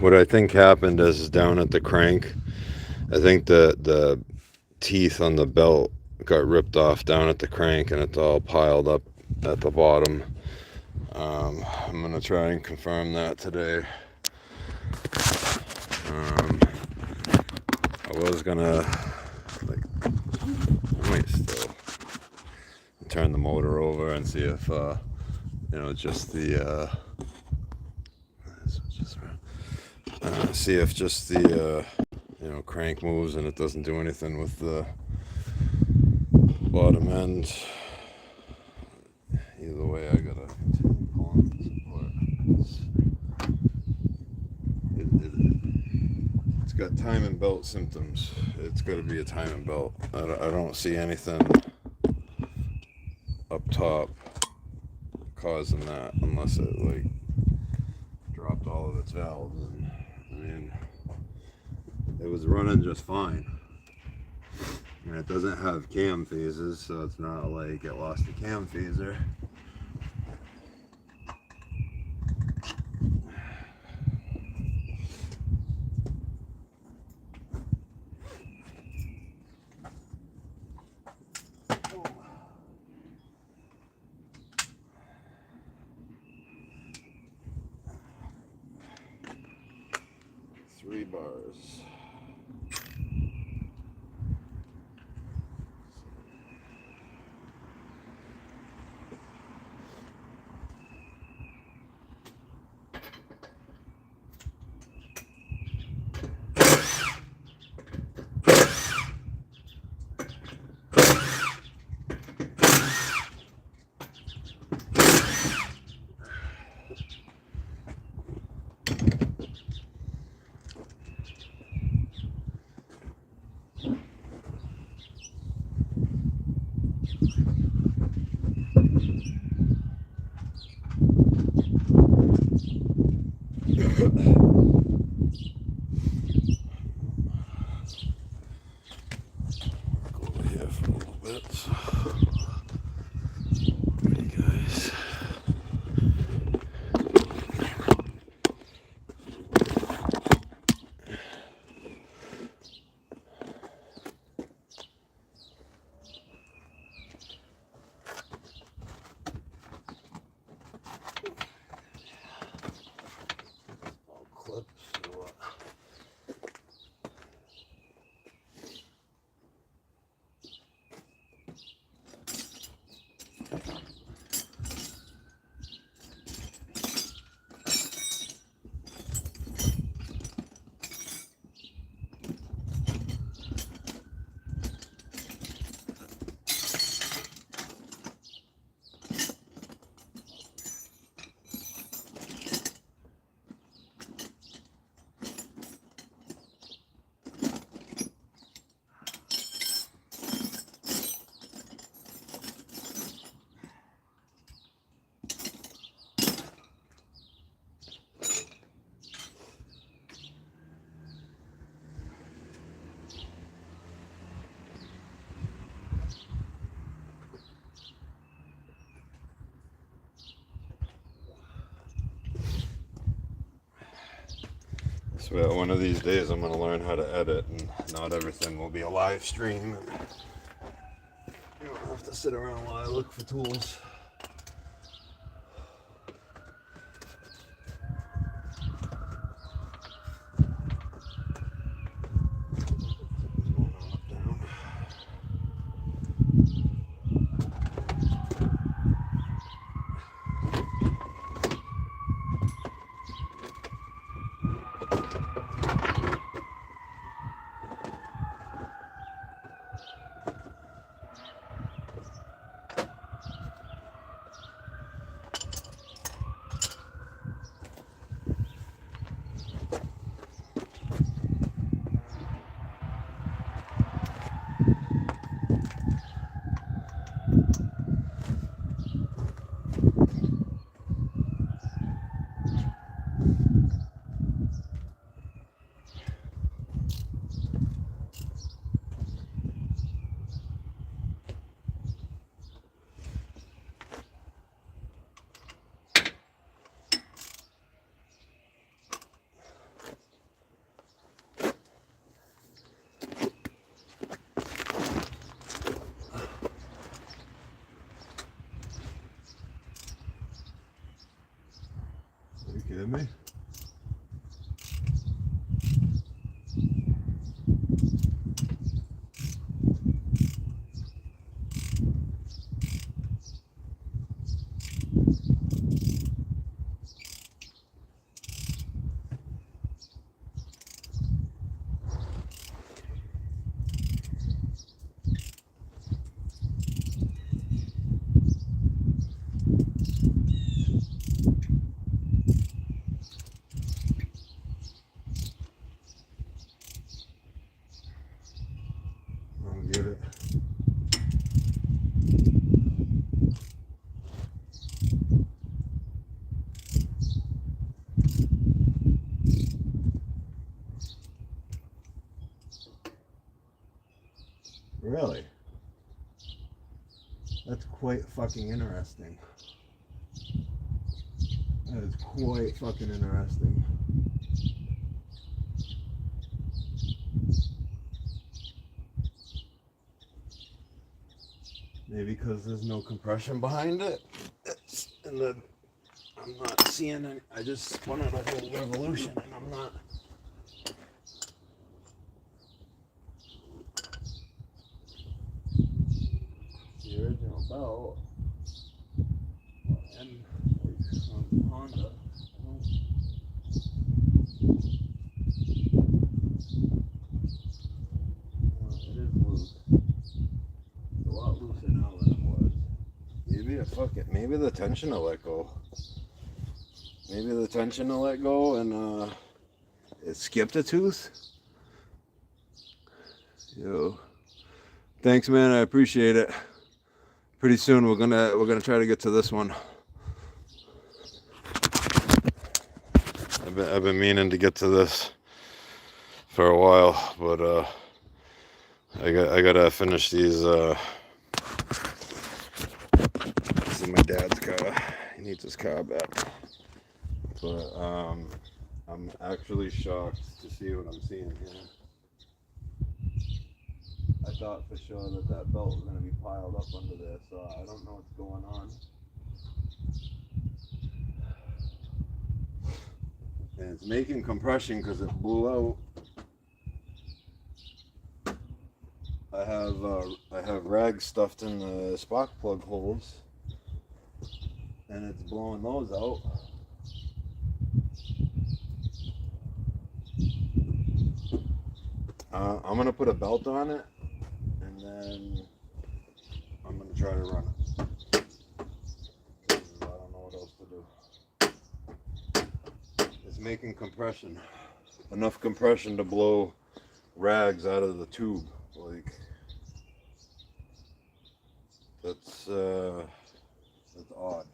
what I think happened is down at the crank, I think the teeth on the belt got ripped off down at the crank, and it's all piled up at the bottom. I'm gonna try and confirm that today. I was gonna, like, I might still turn the motor over and see if just the see if just the crank moves and it doesn't do anything with the bottom end. Either way, I gotta continue pulling this apart. It's got timing belt symptoms. It's got to be a timing belt. I don't see anything up top causing that, unless it like dropped all of its valves. And I mean, it was running just fine, and it doesn't have cam phases, so it's not like it lost the cam phaser. Three bars. So one of these days I'm going to learn how to edit, and not everything will be a live stream. You don't have to sit around while I look for tools. me? I'll get it. Really? That's quite fucking interesting. That is quite fucking interesting. Maybe because there's no compression behind it. And I'm not seeing any. I just spun it a whole revolution and I'm not. The original belt. And on Honda. It is loose. It's a lot looser now than it was. Fuck it. Maybe the tension will let go. Maybe the tension will let go and it skipped a tooth. Yo. Thanks, man. I appreciate it. Pretty soon we're gonna try to get to this one. I've been meaning to get to this for a while, but I gotta finish these. This is my dad's car. He needs his car back. But I'm actually shocked to see what I'm seeing here. I thought for sure that belt was going to be piled up under there, so I don't know what's going on. And it's making compression because it blew out. I have rags stuffed in the spark plug holes, and it's blowing those out. I'm gonna put a belt on it, and then I'm gonna try to run it. I don't know what else to do. It's making compression, enough compression to blow rags out of the tube. Like that's odd.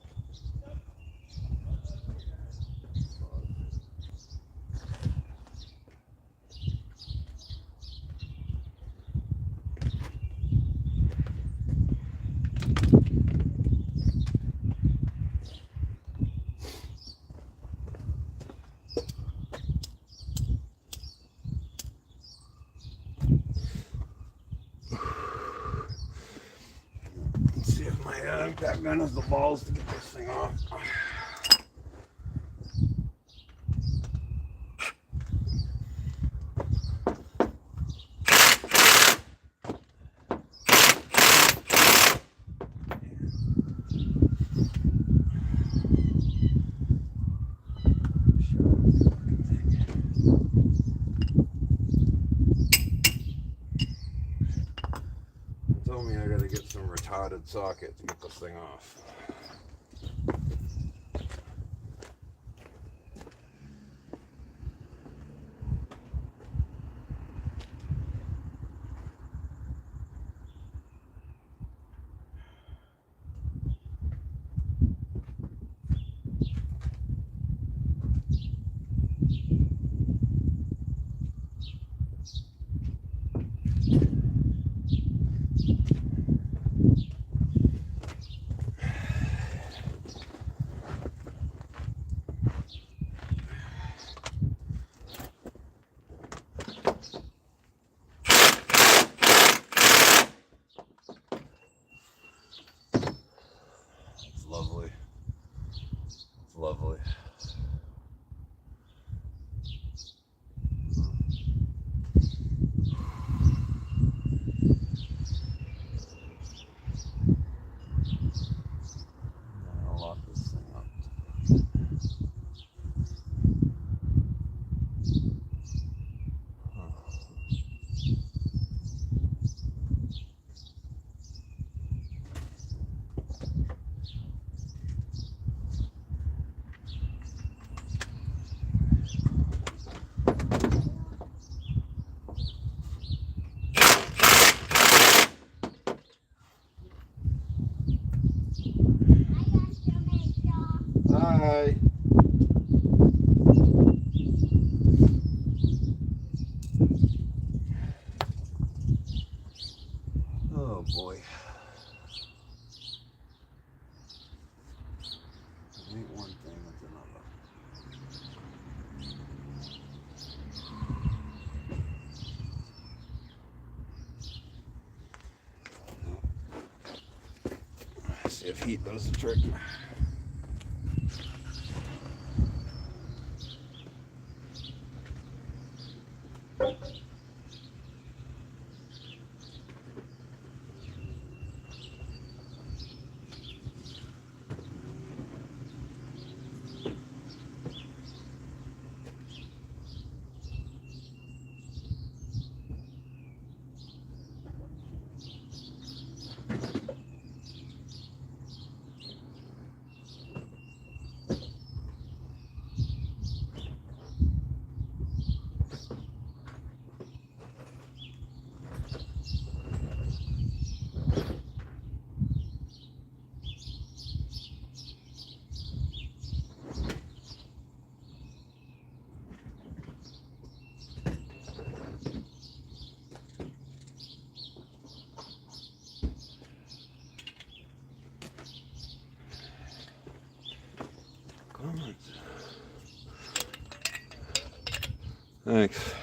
That gun has the balls to get this thing off. Told me I gotta get some retarded socket to get this thing off. Bye. Oh boy. It ain't one thing, it's another. See if heat does the trick. Thanks.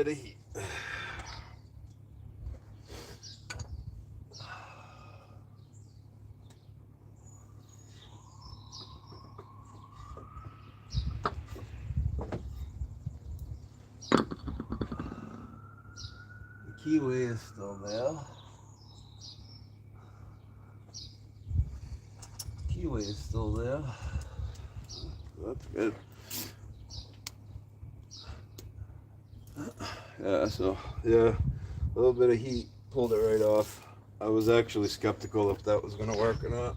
bit of heat. The keyway is still there. Keyway is still there. That's good. Yeah, so yeah, a little bit of heat pulled it right off. I was actually skeptical if that was gonna work or not.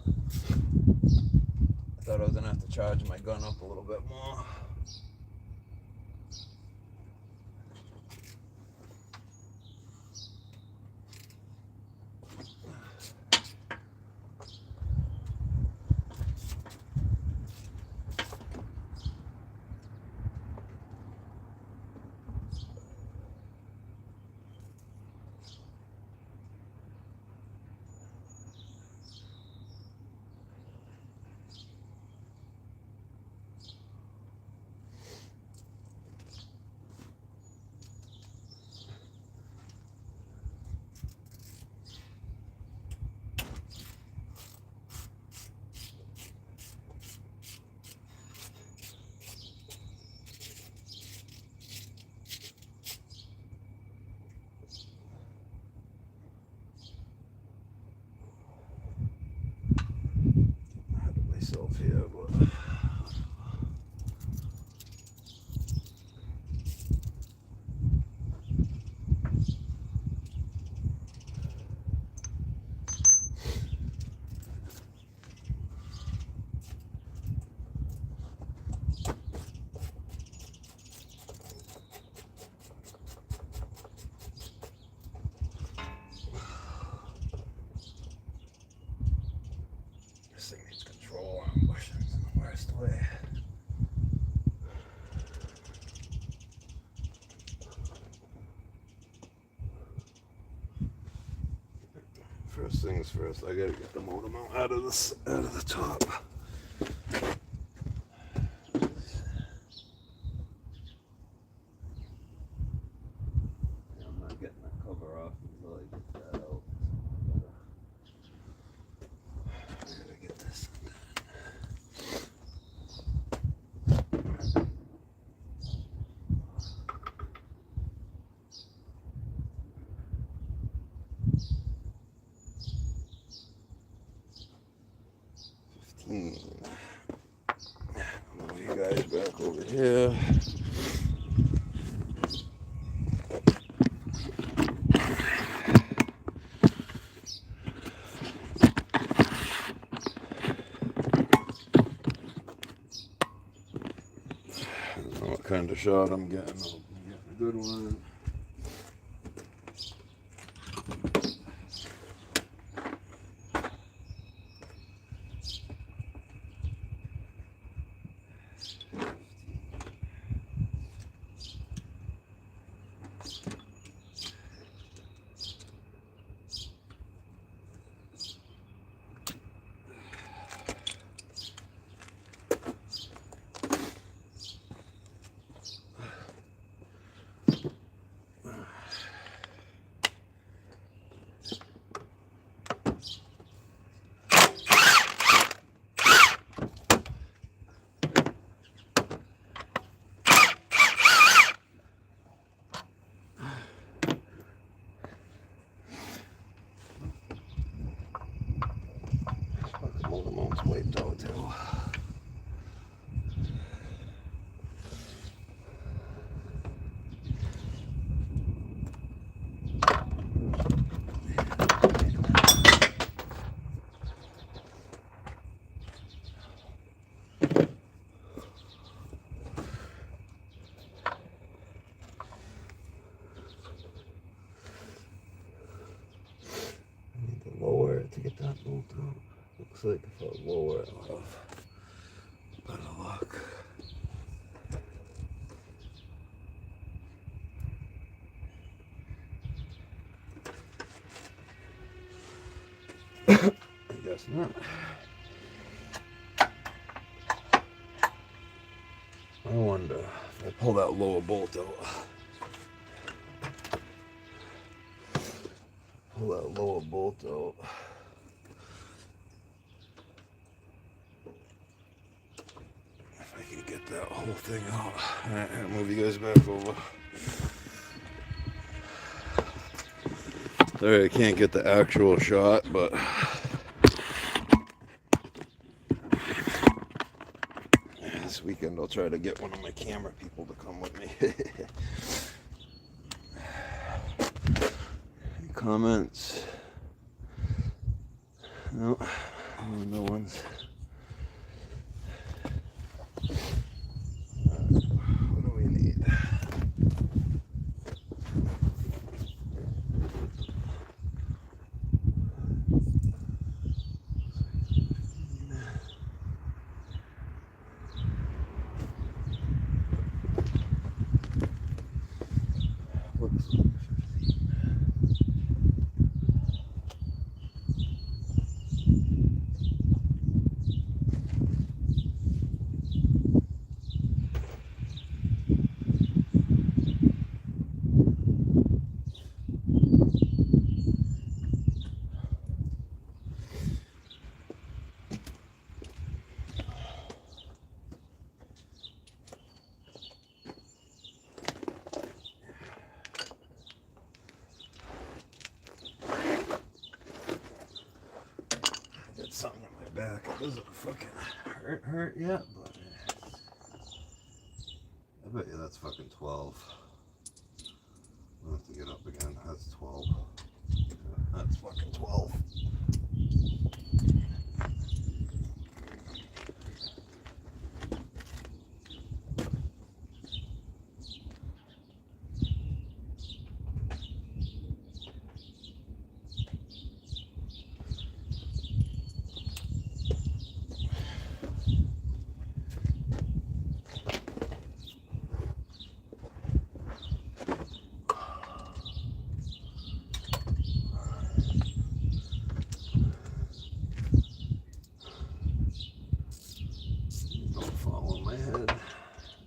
I thought I was gonna have to charge my gun up a little bit more. Here, but this thing needs control. I'm pushing it in the worst way. First things first, I gotta get the motor mount out of the top. I'm not getting that cover off until I get that out. I gotta get this done. Move you guys back over here. I don't know what kind of shot I'm getting. I'm getting a good one. Motor mount's wiped out too. Lower it to get that bolt out. Looks like if I lower it, I'll have better luck. I guess not. I wonder if I pull that lower bolt out. pull that lower bolt out. If I can get that whole thing out. Alright, I'll move you guys back over. Sorry, I can't get the actual shot, but this weekend I'll try to get one of my camera people to come with me. Any comments? No, no one's. What do we need? Something in my back. It doesn't fucking hurt yet, but I bet you that's fucking 12. I'll have to get up again. That's 12. Yeah, that's fucking 12.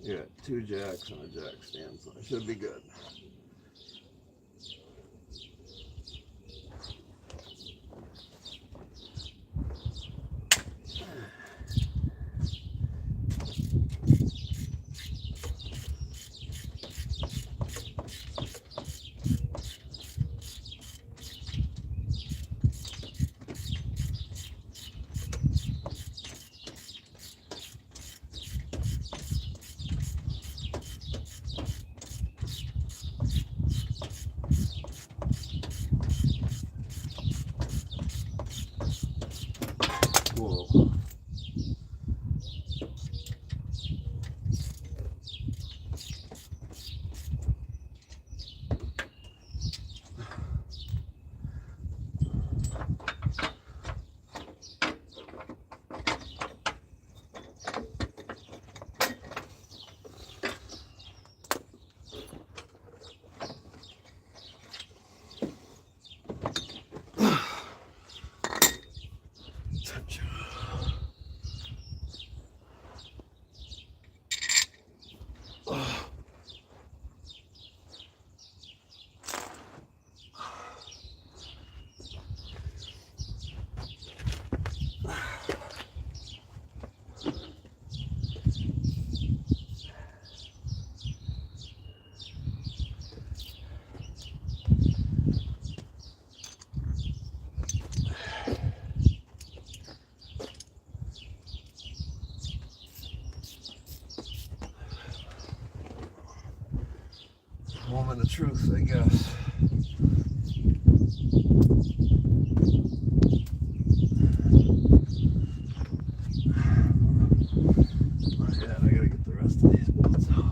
Yeah, 2 jacks and a jack stand, so it should be good. Whoa. Moment of truth, I guess. Not yet, I gotta get the rest of these bolts out.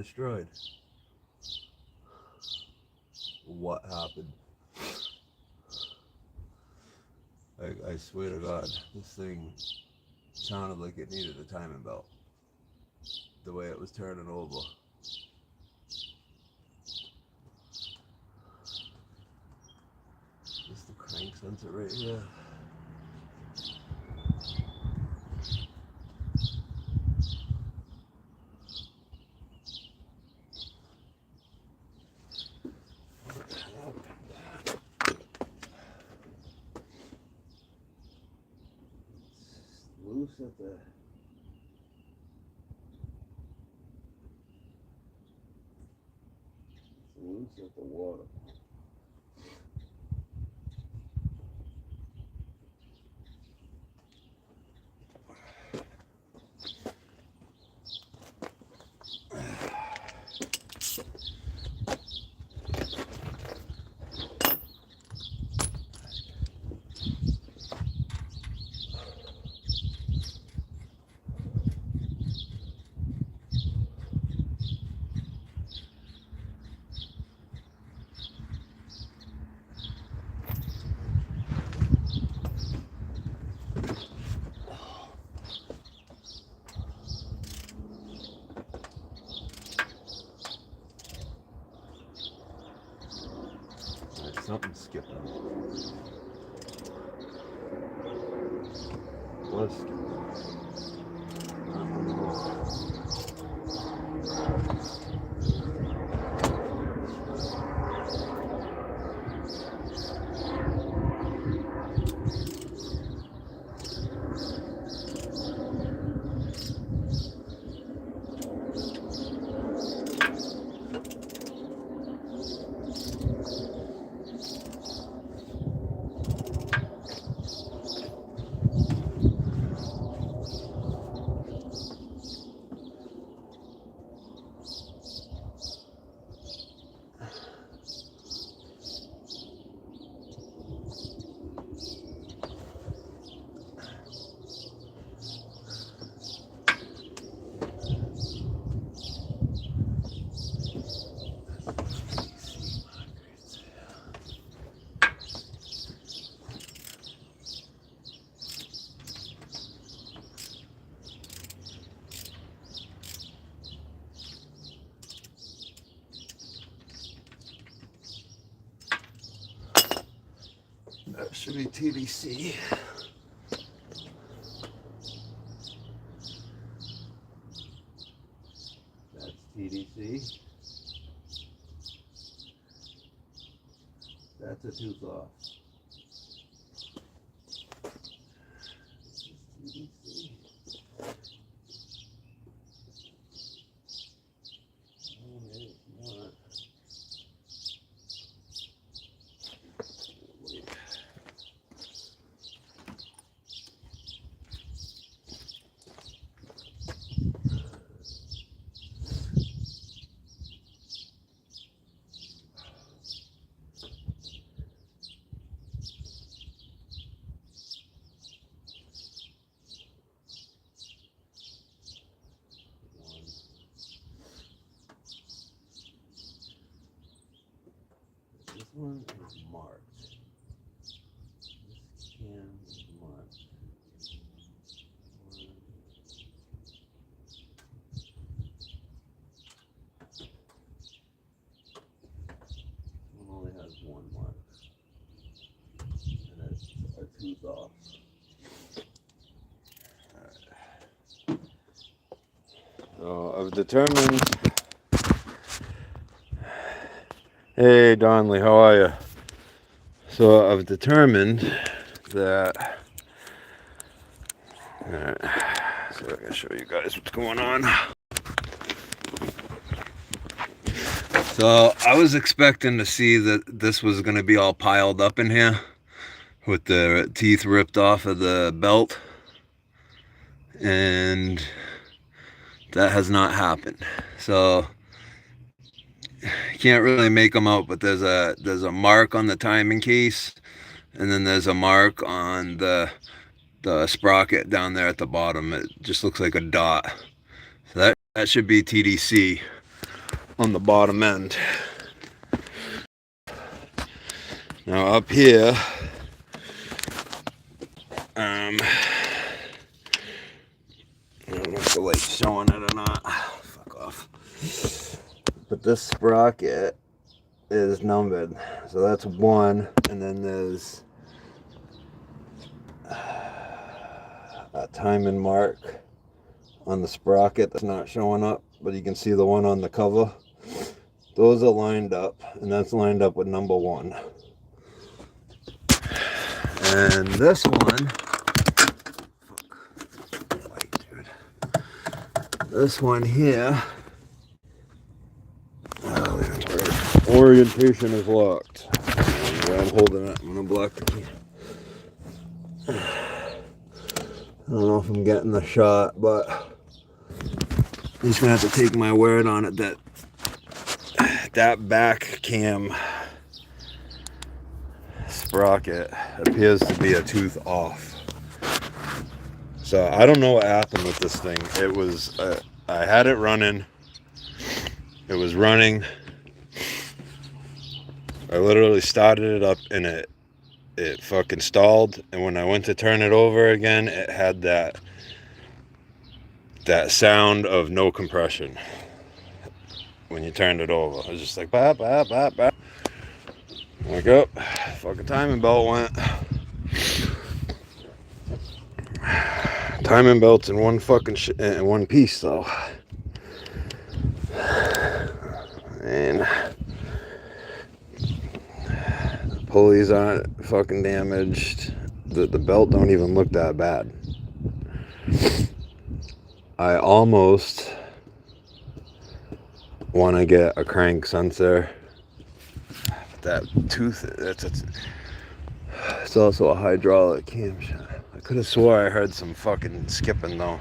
destroyed. What happened? I swear to God, this thing sounded like it needed a timing belt. The way it was turning over. Just the crank sensor right here. Loose at the water. Something's skipping. What's skipping? That should be TDC. That's TDC. That's a tooth off. TDC. This one is marked. This can is marked. One only has one mark. And it's a tooth off. So I've determined. Hey Donley, how are you? So I've determined that. Alright, so I can show you guys what's going on. So I was expecting to see that this was going to be all piled up in here with the teeth ripped off of the belt, and that has not happened. So you can't really make them out, but there's a mark on the timing case, and then there's a mark on the sprocket down there at the bottom. It just looks like a dot. So that should be TDC. on the bottom end. Now up here, I don't know if the light's showing it or not. Fuck off. But this sprocket is numbered. So that's 1, and then there's a timing mark on the sprocket that's not showing up, but you can see the one on the cover. Those are lined up, and that's lined up with number 1. And this one, this one here, orientation is locked. I'm holding it. I'm gonna block the key. I don't know if I'm getting the shot, but I'm just gonna have to take my word on it that that back cam sprocket appears to be a tooth off. So I don't know what happened with this thing. It was I had it running. It was running. I literally started it up and it fucking stalled, and when I went to turn it over again, it had that sound of no compression when you turned it over. It was just like bop bop bop bop. Wake up, fucking timing belt went. Timing belts in one fucking in one piece though. And the pulleys aren't fucking damaged. The belt don't even look that bad. I almost want to get a crank sensor. That tooth, it's also a hydraulic camshaft. I could have swore I heard some fucking skipping though.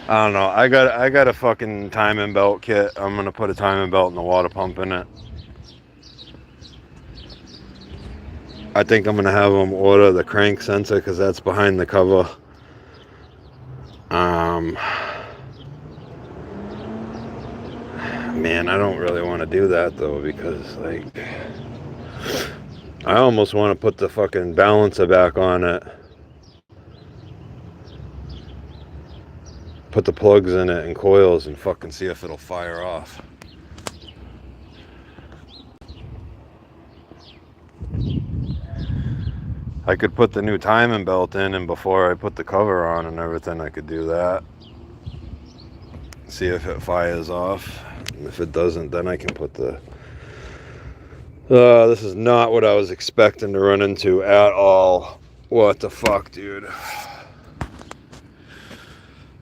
I don't know. I got a fucking timing belt kit. I'm gonna put a timing belt and the water pump in it. I think I'm gonna have them order the crank sensor because that's behind the cover. Man, I don't really want to do that though, because like I almost want to put the fucking balancer back on it, put the plugs in it and coils, and fucking see if it'll fire off. I could put the new timing belt in, and before I put the cover on and everything, I could do that. See if it fires off. And if it doesn't, then I can put the... this is not what I was expecting to run into at all. What the fuck, dude?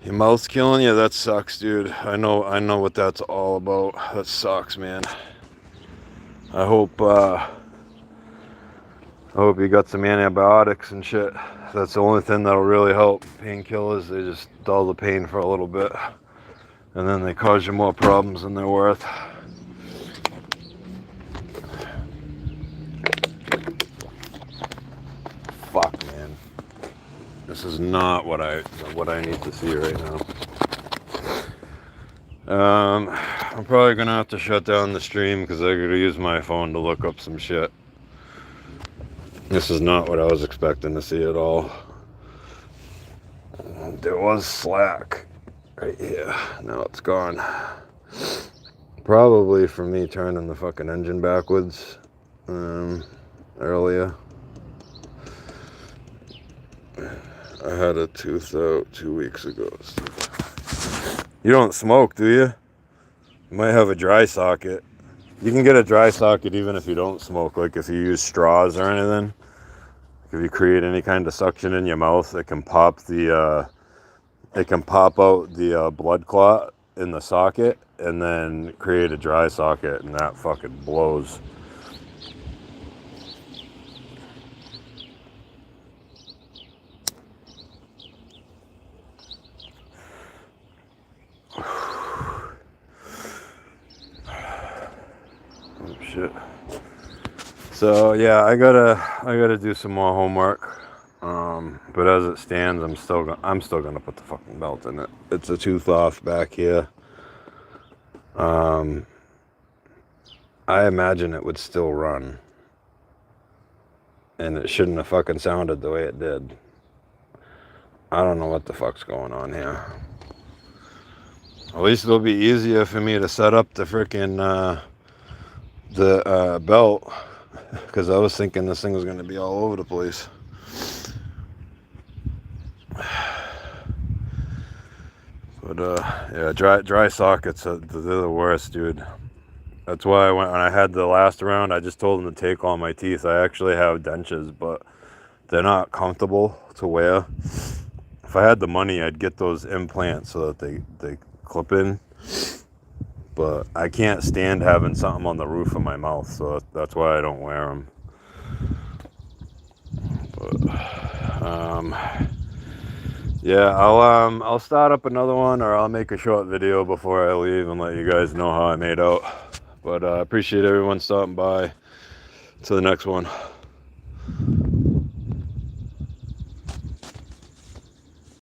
Your mouth's killing you? That sucks, dude. I know what that's all about. That sucks, man. I hope you got some antibiotics and shit. That's the only thing that'll really help. Painkillers, they just dull the pain for a little bit, and then they cause you more problems than they're worth. Fuck, man. This is not what I need to see right now. I'm probably gonna have to shut down the stream because I gotta use my phone to look up some shit. This is not what I was expecting to see at all. There was slack right here. Now it's gone. Probably from me turning the fucking engine backwards earlier. I had a tooth out 2 weeks ago. You don't smoke, do you? You might have a dry socket. You can get a dry socket even if you don't smoke. Like if you use straws or anything. If you create any kind of suction in your mouth, it can pop out the blood clot in the socket and then create a dry socket, and that fucking blows. Oh shit. So yeah, I gotta do some more homework. But as it stands, I'm still gonna put the fucking belt in it. It's a tooth off back here. I imagine it would still run. And it shouldn't have fucking sounded the way it did. I don't know what the fuck's going on here. At least it'll be easier for me to set up the freaking belt, because I was thinking this thing was going to be all over the place. But yeah, dry sockets, they're the worst, dude. That's why when I had the last round, I just told them to take all my teeth. I actually have dentures, but they're not comfortable to wear. If I had the money, I'd get those implants so that they clip in. But I can't stand having something on the roof of my mouth, so that's why I don't wear them. But yeah, I'll start up another one, or I'll make a short video before I leave and let you guys know how I made out. But I appreciate everyone stopping by. To the next one.